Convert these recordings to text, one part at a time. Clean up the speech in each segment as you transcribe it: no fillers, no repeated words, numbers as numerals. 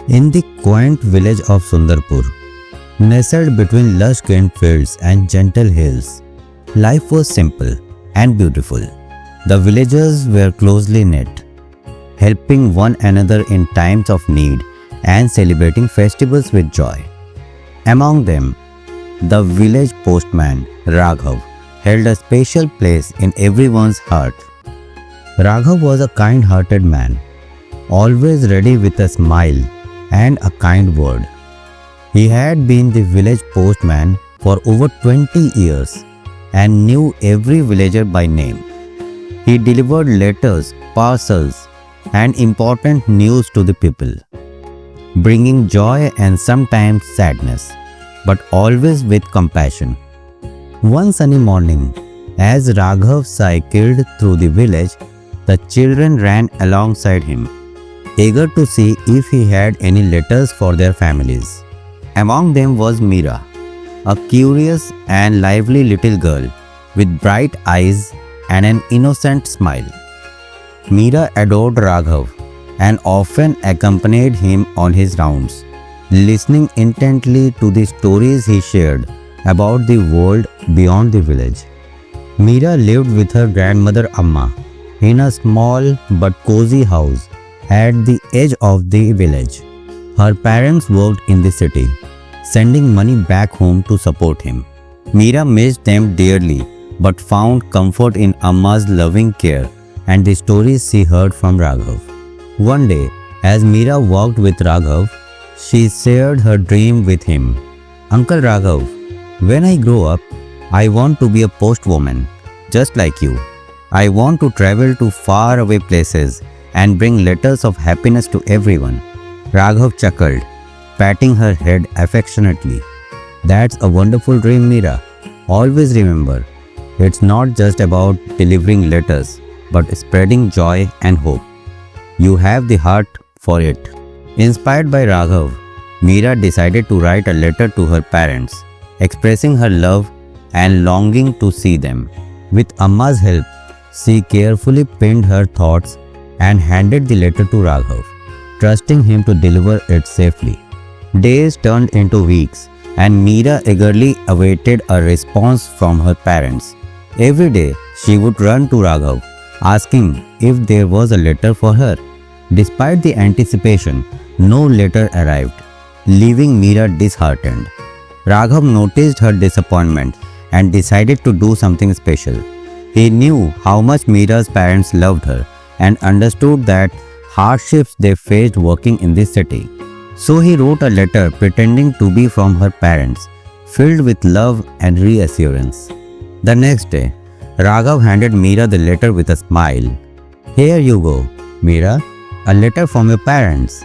In the quaint village of Sundarpur, nestled between lush green fields and gentle hills, life was simple and beautiful. The villagers were closely knit, helping one another in times of need and celebrating festivals with joy. Among them, the village postman, Raghav, held a special place in everyone's heart. Raghav was a kind-hearted man, always ready with a smile and a kind word. He had been the village postman for over 20 years and knew every villager by name. He delivered letters, parcels, and important news to the people, bringing joy and sometimes sadness, but always with compassion. One sunny morning, as Raghav cycled through the village, the children ran alongside him, eager to see if he had any letters for their families. Among them was Meera, a curious and lively little girl with bright eyes and an innocent smile. Meera adored Raghav and often accompanied him on his rounds, listening intently to the stories he shared about the world beyond the village. Meera lived with her grandmother Amma in a small but cozy house at the edge of the village. Her parents worked in the city, sending money back home to support him. Meera missed them dearly but found comfort in Amma's loving care and the stories she heard from Raghav. One day, as Meera walked with Raghav, she shared her dream with him. Uncle Raghav, when I grow up, I want to be a postwoman, just like you. I want to travel to faraway places and bring letters of happiness to everyone. Raghav chuckled, patting her head affectionately. That's a wonderful dream, Meera. Always remember, it's not just about delivering letters, but spreading joy and hope. You have the heart for it. Inspired by Raghav, Meera decided to write a letter to her parents, expressing her love and longing to see them. With Amma's help, she carefully penned her thoughts and handed the letter to Raghav, trusting him to deliver it safely. Days turned into weeks, and Meera eagerly awaited a response from her parents. Every day, she would run to Raghav, asking if there was a letter for her. Despite the anticipation, no letter arrived, leaving Meera disheartened. Raghav noticed her disappointment and decided to do something special. He knew how much Meera's parents loved her and understood that hardships they faced working in this city. So he wrote a letter pretending to be from her parents, filled with love and reassurance. The next day, Raghav handed Meera the letter with a smile. Here you go, Meera, a letter from your parents.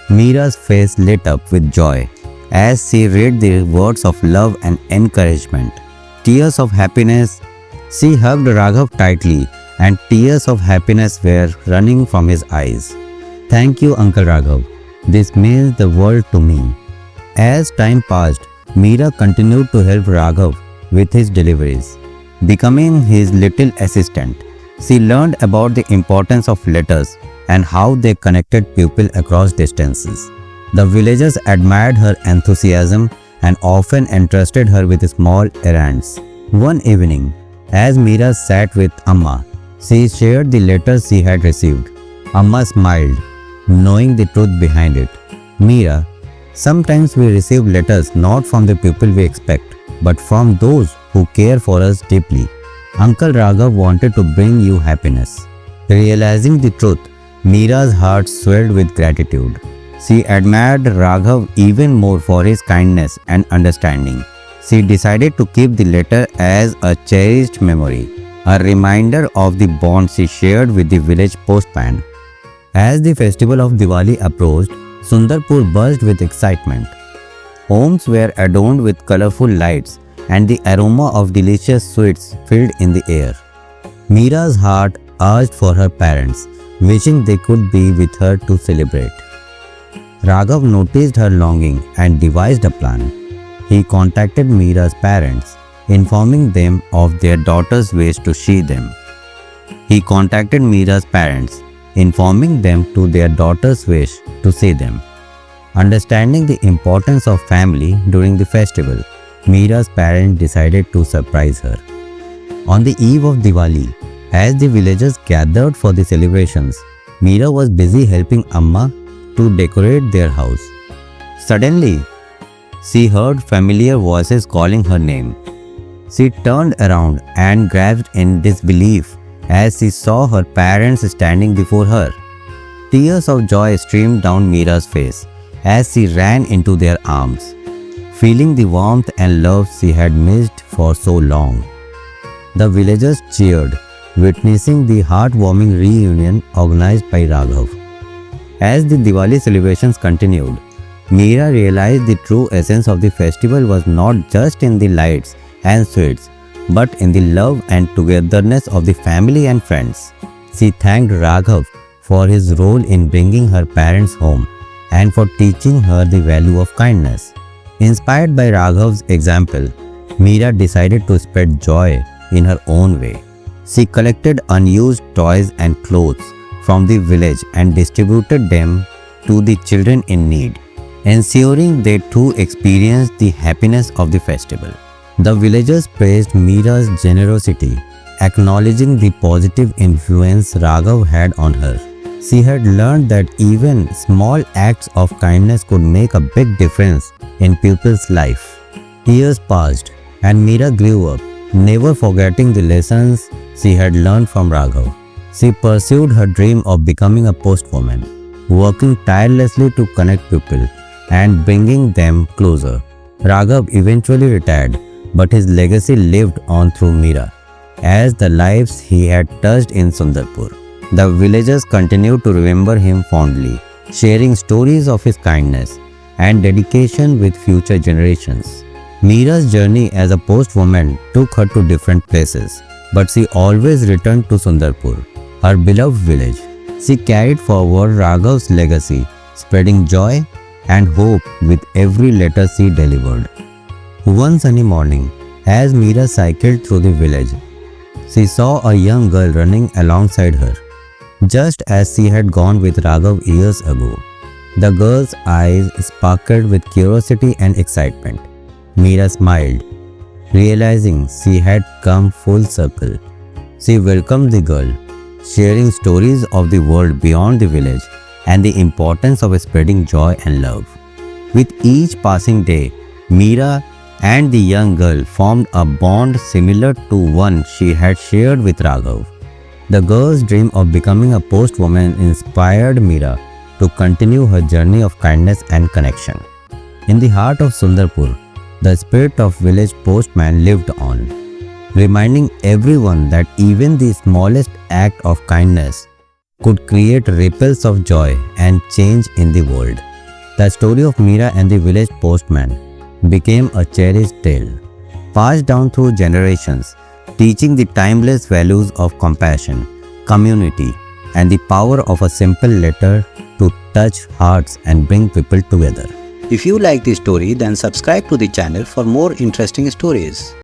Meera's face lit up with joy as she read the words of love and encouragement. Tears of happiness. She hugged Raghav tightly and tears of happiness were running from his eyes. Thank you, Uncle Raghav. This means the world to me. As time passed, Meera continued to help Raghav with his deliveries, becoming his little assistant. She learned about the importance of letters and how they connected people across distances. The villagers admired her enthusiasm and often entrusted her with small errands. One evening, as Meera sat with Amma, she shared the letters she had received. Amma smiled, knowing the truth behind it. Meera, sometimes we receive letters not from the people we expect, but from those who care for us deeply. Uncle Raghav wanted to bring you happiness. Realizing the truth, Meera's heart swelled with gratitude. She admired Raghav even more for his kindness and understanding. She decided to keep the letter as a cherished memory, a reminder of the bond she shared with the village postman. As the festival of Diwali approached, Sundarpur buzzed with excitement. Homes were adorned with colorful lights and the aroma of delicious sweets filled in the air. Meera's heart urged for her parents, wishing they could be with her to celebrate. Raghav noticed her longing and devised a plan. He contacted Meera's parents, informing them of their daughter's wish to see them. Understanding the importance of family during the festival, Meera's parents decided to surprise her. On the eve of Diwali, as the villagers gathered for the celebrations, Meera was busy helping Amma to decorate their house. Suddenly, she heard familiar voices calling her name. She turned around and gasped in disbelief as she saw her parents standing before her. Tears of joy streamed down Meera's face as she ran into their arms, feeling the warmth and love she had missed for so long. The villagers cheered, witnessing the heartwarming reunion organized by Raghav. As the Diwali celebrations continued, Meera realized the true essence of the festival was not just in the lights and sweets, but in the love and togetherness of the family and friends. She thanked Raghav for his role in bringing her parents home and for teaching her the value of kindness. Inspired by Raghav's example, Meera decided to spread joy in her own way. She collected unused toys and clothes from the village and distributed them to the children in need, ensuring they too experienced the happiness of the festival. The villagers praised Meera's generosity, acknowledging the positive influence Raghav had on her. She had learned that even small acts of kindness could make a big difference in people's life. Years passed and Meera grew up, never forgetting the lessons she had learned from Raghav. She pursued her dream of becoming a postwoman, working tirelessly to connect people and bringing them closer. Raghav eventually retired, but his legacy lived on through Meera, as the lives he had touched in Sundarpur. The villagers continued to remember him fondly, sharing stories of his kindness and dedication with future generations. Meera's journey as a postwoman took her to different places, but she always returned to Sundarpur, her beloved village. She carried forward Raghav's legacy, spreading joy and hope with every letter she delivered. One sunny morning, as Meera cycled through the village, she saw a young girl running alongside her, just as she had gone with Raghav years ago. The girl's eyes sparkled with curiosity and excitement. Meera smiled, realizing she had come full circle. She welcomed the girl, sharing stories of the world beyond the village and the importance of spreading joy and love. With each passing day, Meera and the young girl formed a bond similar to one she had shared with Raghav. The girl's dream of becoming a postwoman inspired Meera to continue her journey of kindness and connection. In the heart of Sundarpur, the spirit of village postman lived on, reminding everyone that even the smallest act of kindness could create ripples of joy and change in the world. The story of Meera and the village postman became a cherished tale, passed down through generations, teaching the timeless values of compassion, community, and the power of a simple letter to touch hearts and bring people together. If you like this story, then subscribe to the channel for more interesting stories.